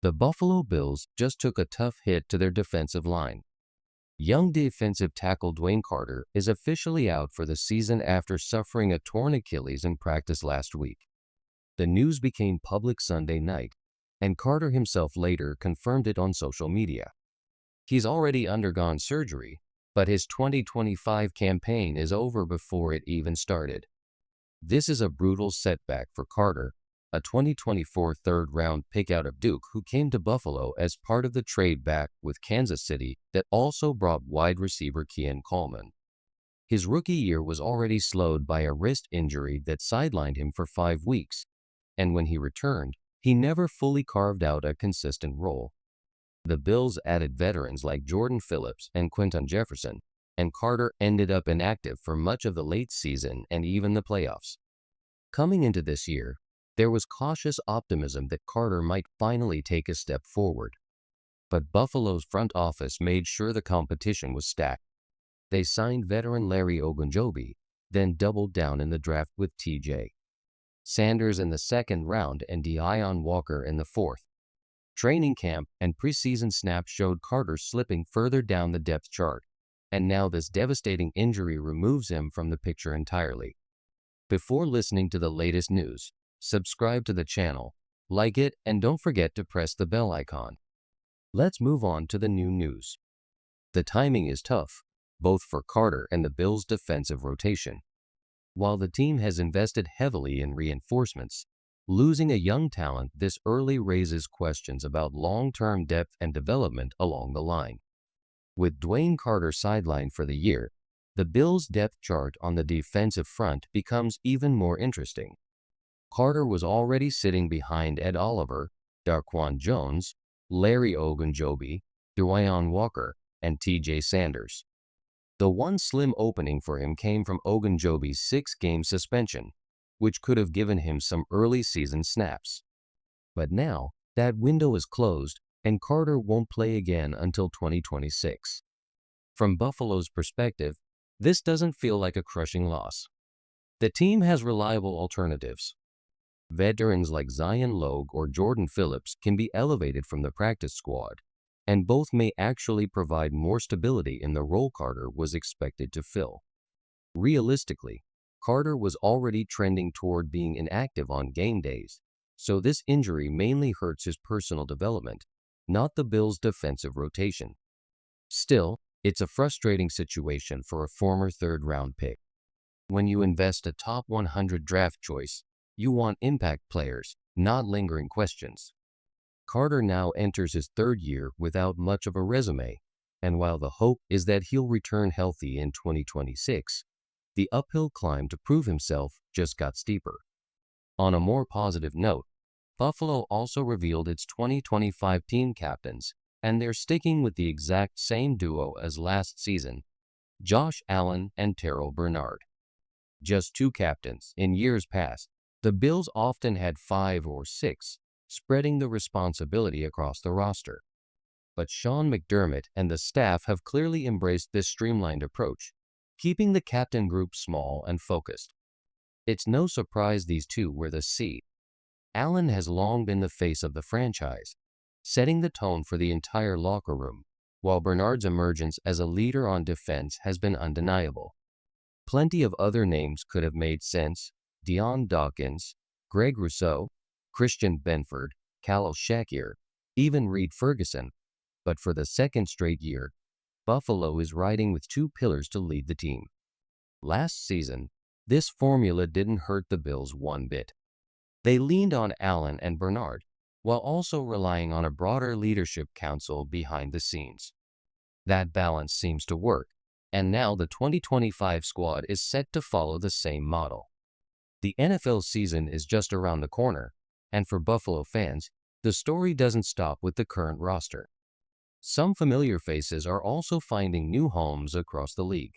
The Buffalo Bills just took a tough hit to their defensive line. Young defensive tackle Dwayne Carter is officially out for the season after suffering a torn Achilles in practice last week. The news became public Sunday night, and Carter himself later confirmed it on social media. He's already undergone surgery, but his 2025 campaign is over before it even started. This is a brutal setback for Carter, a 2024 third-round pick out of Duke who came to Buffalo as part of the trade back with Kansas City that also brought wide receiver Keon Coleman. His rookie year was already slowed by a wrist injury that sidelined him for 5 weeks, and when he returned, he never fully carved out a consistent role. The Bills added veterans like Jordan Phillips and Quinton Jefferson, and Carter ended up inactive for much of the late season and even the playoffs. Coming into this year, there was cautious optimism that Carter might finally take a step forward. But Buffalo's front office made sure the competition was stacked. They signed veteran Larry Ogunjobi, then doubled down in the draft with T.J. Sanders in the second round and De'Aaron Walker in the fourth. Training camp and preseason snaps showed Carter slipping further down the depth chart, and now this devastating injury removes him from the picture entirely. Before listening to the latest news, subscribe to the channel, like it, and don't forget to press the bell icon. Let's move on to the new news. The timing is tough, both for Carter and the Bills' defensive rotation. While the team has invested heavily in reinforcements, losing a young talent this early raises questions about long-term depth and development along the line. With Dwayne Carter sidelined for the year, the Bills' depth chart on the defensive front becomes even more interesting. Carter was already sitting behind Ed Oliver, Daquan Jones, Larry Ogunjobi, De'Aaron Walker, and T.J. Sanders. The one slim opening for him came from Ogunjobi's 6-game suspension, which could have given him some early season snaps. But now, that window is closed, and Carter won't play again until 2026. From Buffalo's perspective, this doesn't feel like a crushing loss. The team has reliable alternatives. Veterans like Zion Logue or Jordan Phillips can be elevated from the practice squad, and both may actually provide more stability in the role Carter was expected to fill. Realistically, Carter was already trending toward being inactive on game days, so this injury mainly hurts his personal development, not the Bills' defensive rotation. Still, it's a frustrating situation for a former third-round pick. When you invest a top 100 draft choice, you want impact players, not lingering questions. Carter now enters his third year without much of a resume, and while the hope is that he'll return healthy in 2026, the uphill climb to prove himself just got steeper. On a more positive note, Buffalo also revealed its 2025 team captains, and they're sticking with the exact same duo as last season, Josh Allen and Terrell Bernard. Just 2 captains. In years past, the Bills often had 5 or 6, spreading the responsibility across the roster. But Sean McDermott and the staff have clearly embraced this streamlined approach, keeping the captain group small and focused. It's no surprise these two were the seed. Allen has long been the face of the franchise, setting the tone for the entire locker room, while Bernard's emergence as a leader on defense has been undeniable. Plenty of other names could have made sense: Dion Dawkins, Greg Rousseau, Christian Benford, Khalil Shakir, even Reed Ferguson. But for the second straight year, Buffalo is riding with 2 pillars to lead the team. Last season, this formula didn't hurt the Bills one bit. They leaned on Allen and Bernard, while also relying on a broader leadership council behind the scenes. That balance seems to work, and now the 2025 squad is set to follow the same model. The NFL season is just around the corner, and for Buffalo fans, the story doesn't stop with the current roster. Some familiar faces are also finding new homes across the league.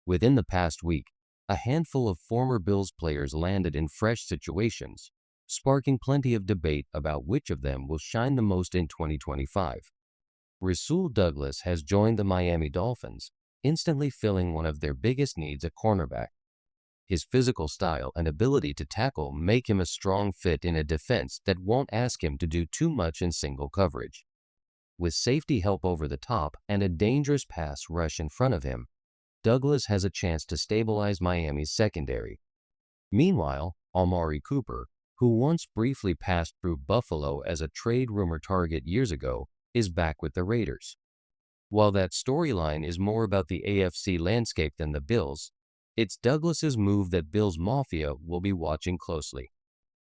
Within the past week, a handful of former Bills players landed in fresh situations, sparking plenty of debate about which of them will shine the most in 2025. Rasul Douglas has joined the Miami Dolphins, instantly filling one of their biggest needs at cornerback. His physical style and ability to tackle make him a strong fit in a defense that won't ask him to do too much in single coverage. With safety help over the top and a dangerous pass rush in front of him, Douglas has a chance to stabilize Miami's secondary. Meanwhile, Amari Cooper, who once briefly passed through Buffalo as a trade rumor target years ago, is back with the Raiders. While that storyline is more about the AFC landscape than the Bills, it's Douglas's move that Bills Mafia will be watching closely.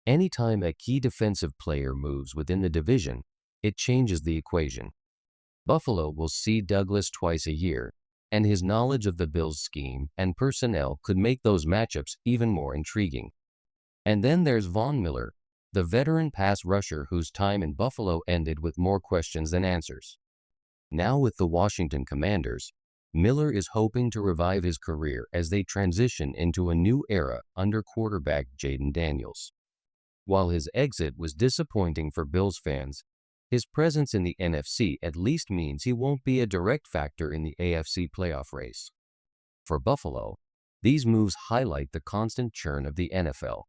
Anytime a key defensive player moves within the division, it changes the equation. Buffalo will see Douglas twice a year, and his knowledge of the Bills' scheme and personnel could make those matchups even more intriguing. And then there's Von Miller, the veteran pass rusher whose time in Buffalo ended with more questions than answers. Now with the Washington Commanders, Miller is hoping to revive his career as they transition into a new era under quarterback Jaden Daniels. While his exit was disappointing for Bills fans, his presence in the NFC at least means he won't be a direct factor in the AFC playoff race. For Buffalo, these moves highlight the constant churn of the NFL.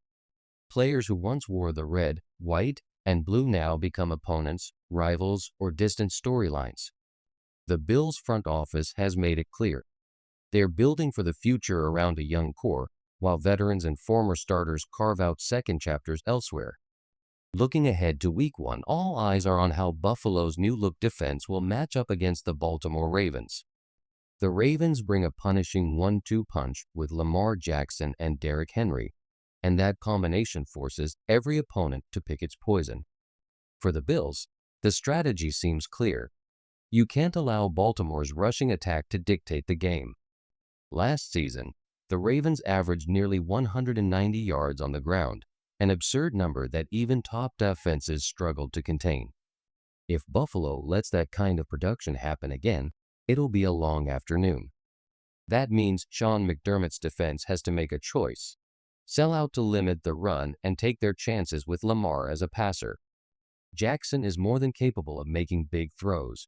Players who once wore the red, white, and blue now become opponents, rivals, or distant storylines. The Bills' front office has made it clear. They're building for the future around a young core, while veterans and former starters carve out second chapters elsewhere. Looking ahead to Week 1, all eyes are on how Buffalo's new-look defense will match up against the Baltimore Ravens. The Ravens bring a punishing 1-2 punch with Lamar Jackson and Derrick Henry, and that combination forces every opponent to pick its poison. For the Bills, the strategy seems clear. You can't allow Baltimore's rushing attack to dictate the game. Last season, the Ravens averaged nearly 190 yards on the ground, an absurd number that even top offenses struggled to contain. If Buffalo lets that kind of production happen again, it'll be a long afternoon. That means Sean McDermott's defense has to make a choice: sell out to limit the run and take their chances with Lamar as a passer. Jackson is more than capable of making big throws,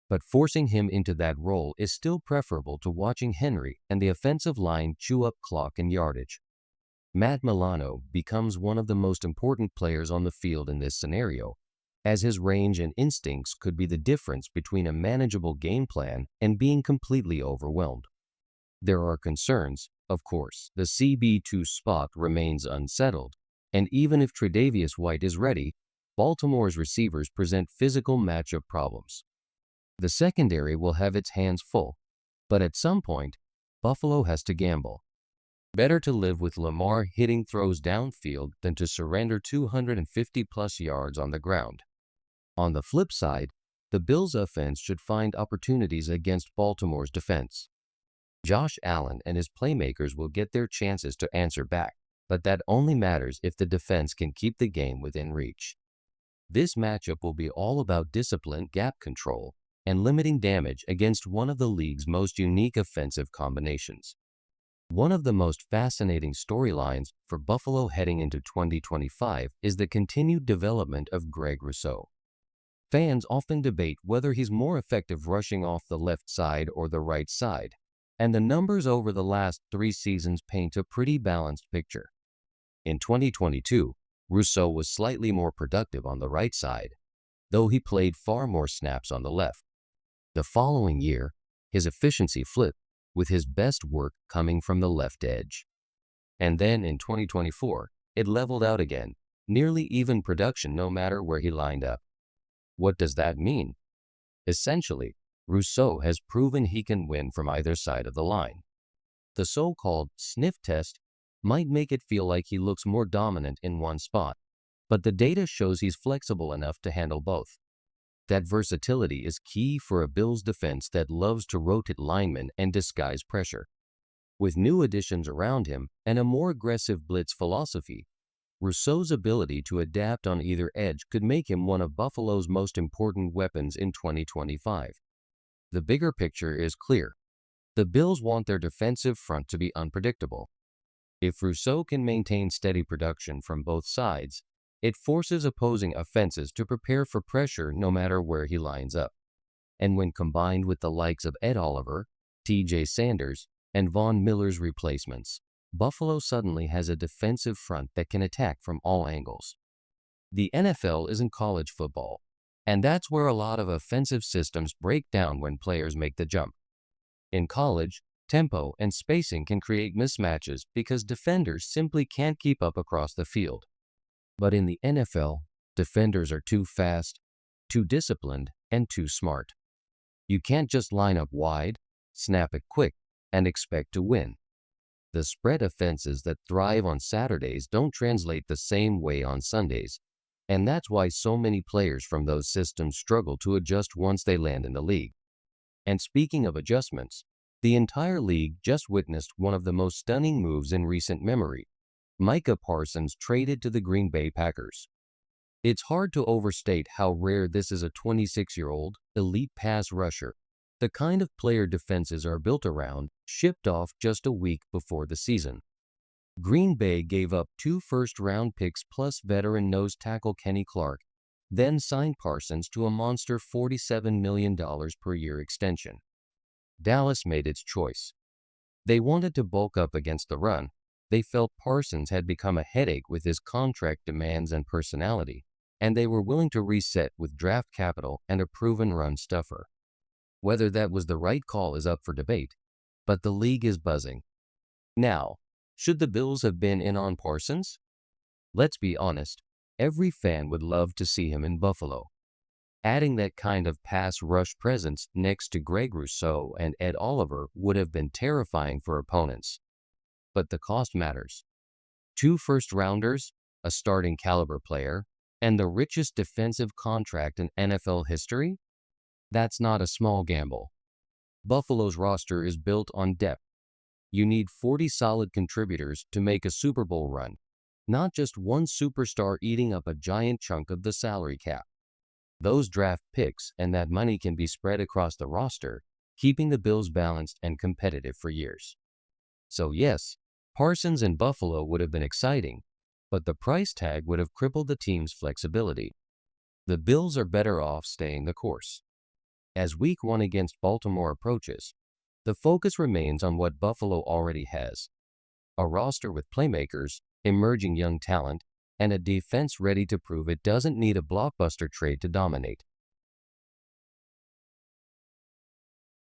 but forcing him into that role is still preferable to watching Henry and the offensive line chew up clock and yardage. Matt Milano becomes one of the most important players on the field in this scenario, as his range and instincts could be the difference between a manageable game plan and being completely overwhelmed. There are concerns, of course. The CB2 spot remains unsettled, and even if Tre'Davious White is ready, Baltimore's receivers present physical matchup problems. The secondary will have its hands full, but at some point, Buffalo has to gamble. Better to live with Lamar hitting throws downfield than to surrender 250-plus yards on the ground. On the flip side, the Bills' offense should find opportunities against Baltimore's defense. Josh Allen and his playmakers will get their chances to answer back, but that only matters if the defense can keep the game within reach. This matchup will be all about disciplined gap control and limiting damage against one of the league's most unique offensive combinations. One of the most fascinating storylines for Buffalo heading into 2025 is the continued development of Greg Rousseau. Fans often debate whether he's more effective rushing off the left side or the right side, and the numbers over the last 3 seasons paint a pretty balanced picture. In 2022, Rousseau was slightly more productive on the right side, though he played far more snaps on the left. The following year, his efficiency flipped, with his best work coming from the left edge. And then in 2024, it leveled out again, nearly even production no matter where he lined up. What does that mean? Essentially, Rousseau has proven he can win from either side of the line. The so-called sniff test might make it feel like he looks more dominant in one spot, but the data shows he's flexible enough to handle both. That versatility is key for a Bills defense that loves to rotate linemen and disguise pressure. With new additions around him and a more aggressive blitz philosophy, Rousseau's ability to adapt on either edge could make him one of Buffalo's most important weapons in 2025. The bigger picture is clear. The Bills want their defensive front to be unpredictable. If Rousseau can maintain steady production from both sides, it forces opposing offenses to prepare for pressure no matter where he lines up. And when combined with the likes of Ed Oliver, T.J. Sanders, and Von Miller's replacements, Buffalo suddenly has a defensive front that can attack from all angles. The NFL isn't college football, and that's where a lot of offensive systems break down when players make the jump. In college, tempo and spacing can create mismatches because defenders simply can't keep up across the field. But in the NFL, defenders are too fast, too disciplined, and too smart. You can't just line up wide, snap it quick, and expect to win. The spread offenses that thrive on Saturdays don't translate the same way on Sundays, and that's why so many players from those systems struggle to adjust once they land in the league. And speaking of adjustments, the entire league just witnessed one of the most stunning moves in recent memory. Micah Parsons traded to the Green Bay Packers. It's hard to overstate how rare this is. A 26-year-old elite pass rusher, the kind of player defenses are built around, shipped off just a week before the season. Green Bay gave up 2 first-round picks plus veteran nose tackle Kenny Clark, then signed Parsons to a monster $47 million per year extension. Dallas made its choice. They wanted to bulk up against the run. They felt Parsons had become a headache with his contract demands and personality, and they were willing to reset with draft capital and a proven run stuffer. Whether that was the right call is up for debate, but the league is buzzing. Now, should the Bills have been in on Parsons? Let's be honest, every fan would love to see him in Buffalo. Adding that kind of pass rush presence next to Greg Rousseau and Ed Oliver would have been terrifying for opponents. But the cost matters. 2 first-rounders, a starting caliber player, and the richest defensive contract in NFL history? That's not a small gamble. Buffalo's roster is built on depth. You need 40 solid contributors to make a Super Bowl run, not just one superstar eating up a giant chunk of the salary cap. Those draft picks and that money can be spread across the roster, keeping the Bills balanced and competitive for years. So yes, Parsons in Buffalo would have been exciting, but the price tag would have crippled the team's flexibility. The Bills are better off staying the course. As Week 1 against Baltimore approaches, the focus remains on what Buffalo already has: a roster with playmakers, emerging young talent, and a defense ready to prove it doesn't need a blockbuster trade to dominate.